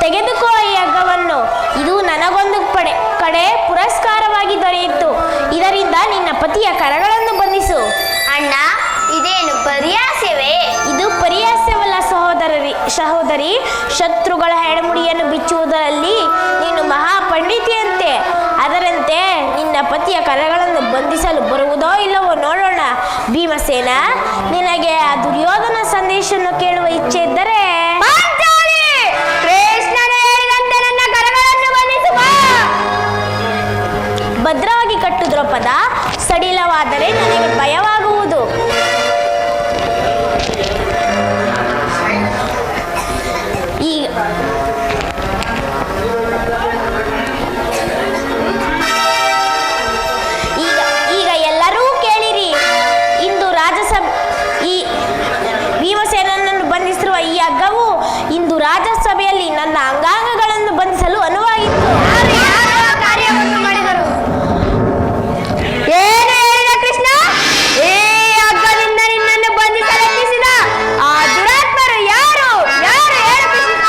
ತೆಗೆದುಕೋ ಈ ಹಗ್ಗವನ್ನು. ಇದು ನನಗೊಂದು ಕಡೆ ಪುರಸ್ಕಾರವಾಗಿ ದೊರೆಯಿತು. ಇದರಿಂದ ನಿನ್ನ ಪತಿಯ ಕರಗಳನ್ನು ಬಂಧಿಸು. ಅಣ್ಣ, ಇದೇನು ಪರಿಹಾಸ್ಯವೇ? ಇದು ಪರಿಹಾಸ್ಯವಲ್ಲ ಸಹೋದರಿ. ಶತ್ರುಗಳ ಹೆಡಮುಡಿಯನ್ನು ಬಿಚ್ಚುವುದರಲ್ಲಿ ನೀನು ಮಹಾಪಂಡಿತಿಯಂತೆ. ಅದರಂತೆ ನಿನ್ನ ಪತಿಯ ಕರಗಳನ್ನು ಬಂಧಿಸಲು ಬರುವುದೋ ಇಲ್ಲವೋ ನೋಡೋಣ. ಭೀಮಸೇನ, ನಿನಗೆ ಆ ದುರ್ಯೋಧನ ಸಂದೇಶವನ್ನು ಕೇಳುವ ಇಚ್ಛೆ ಇದ್ದರೆ ಭದ್ರವಾಗಿ ಕಟ್ಟು ದ್ರೌಪದ. ಸಡಿಲವಾದರೆ ನನಗೆ ಭಯವಾಗುವುದು. ಈಗ ಎಲ್ಲರೂ ಕೇಳಿರಿ. ಇಂದು ಈ ಭೀಮಸೇನನನ್ನು ಬಂಧಿಸಿರುವ ಈ ಹಗ್ಗವು ಇಂದು ರಾಜ್ಯಸಭೆಯಲ್ಲಿ ನನ್ನ ಅಂಗಾಂಗಗಳನ್ನು ಬಂಧಿಸಲು ಅನುವಾಗಿತ್ತು. ಕಾರ್ಯವನ್ನು ಮಾಡಿದರು. ಏನು ಹೇಳಿದ ಕೃಷ್ಣ? ಈ ಹಗ್ಗದಿಂದ ನಿನ್ನನ್ನು ಬಂಧಿಸಲೆತ್ತಿಸಿದ ಆ ದುರಾತ್ಮರು ಯಾರು? ಯಾರು ಹೇಳು ಕೃಷ್ಣ?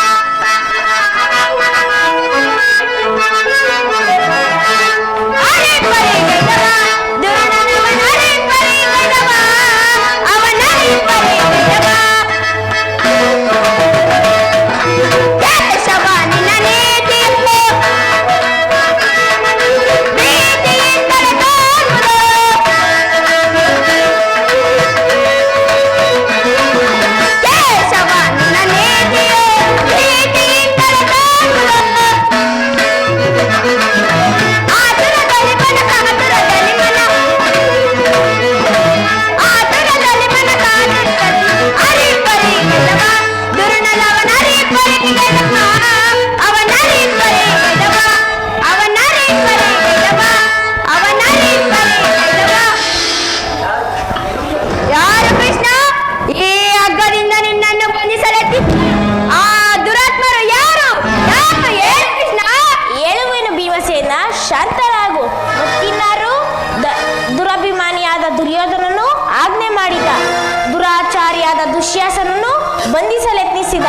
ಶಾಂತರಾಗು. ಮತ್ತಿನ್ನಾರು? ದುರಭಿಮಾನಿಯಾದ ದುರ್ಯೋಧನನು ಆಜ್ಞೆ ಮಾಡಿದ. ದುರಾಚಾರಿಯಾದ ದುಶ್ಯಾಸನನ್ನು ಬಂಧಿಸಲೆತ್ನಿಸಿದ.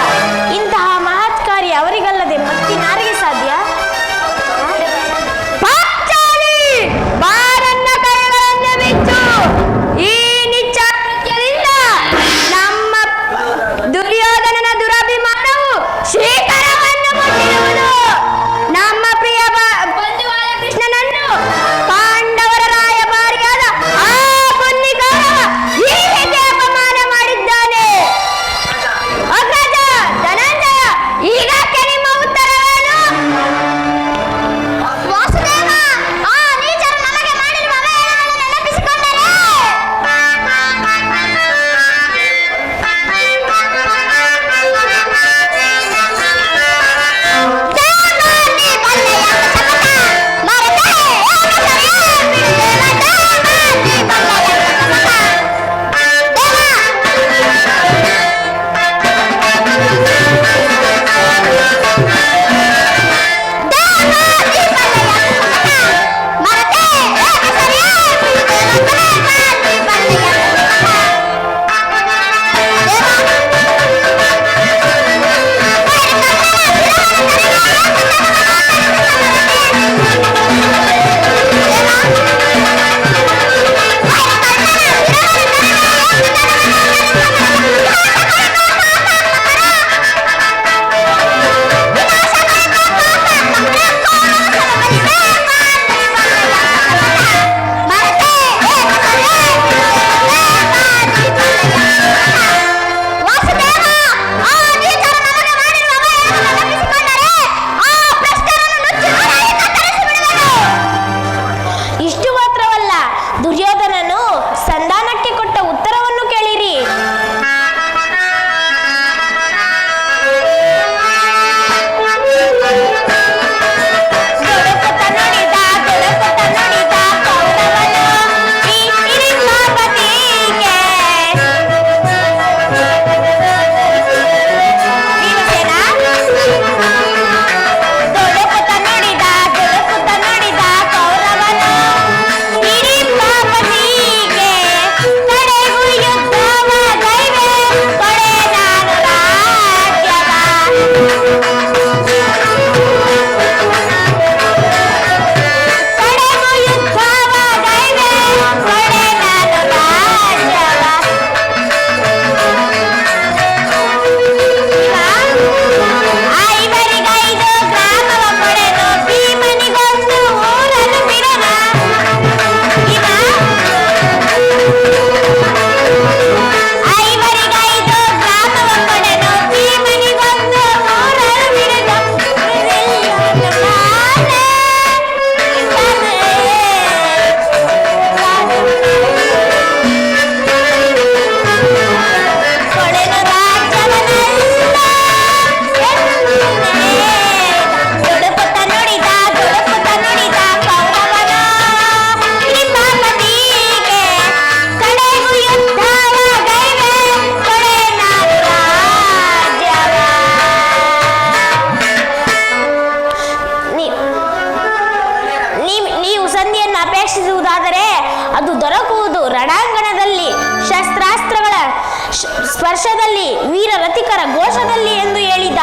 ಇಂತಹ ಮಹತ್ ಕಾರ್ಯ ಅವರಿಗಲ್ಲದೆ ಮತ್ತಿನಾರಿಗೆ ಸಾಧ್ಯ? ಈ ನಿಚ್ಚಾಕೃತ್ಯದಿಂದ ನಮ್ಮ ದುರ್ಯೋಧನನ ದುರಭಿಮಾನವು ಶ್ರೀಕರವನ್ನು ಮುಟ್ಟಿರುವುದು. ನಮ್ಮ ಪ್ರಿಯ ಬಂಧುವಾದ ಕೃಷ್ಣನನ್ನು ಪಾಂಡವರ ರಾಯಭಾರಿಯಾದ ಆ ಪುಣ್ಯಕಾರವ ಈ ರೀತಿ ಅಪಮಾನ ಮಾಡಿದ್ದಾನೆ. ಅಗ್ರಜ ಧನಂಜಯ, ಸ್ಪರ್ಶದಲ್ಲಿ ವೀರ ರತಿಕರ ಘೋಷದಲ್ಲಿ ಎಂದು ಹೇಳಿದ.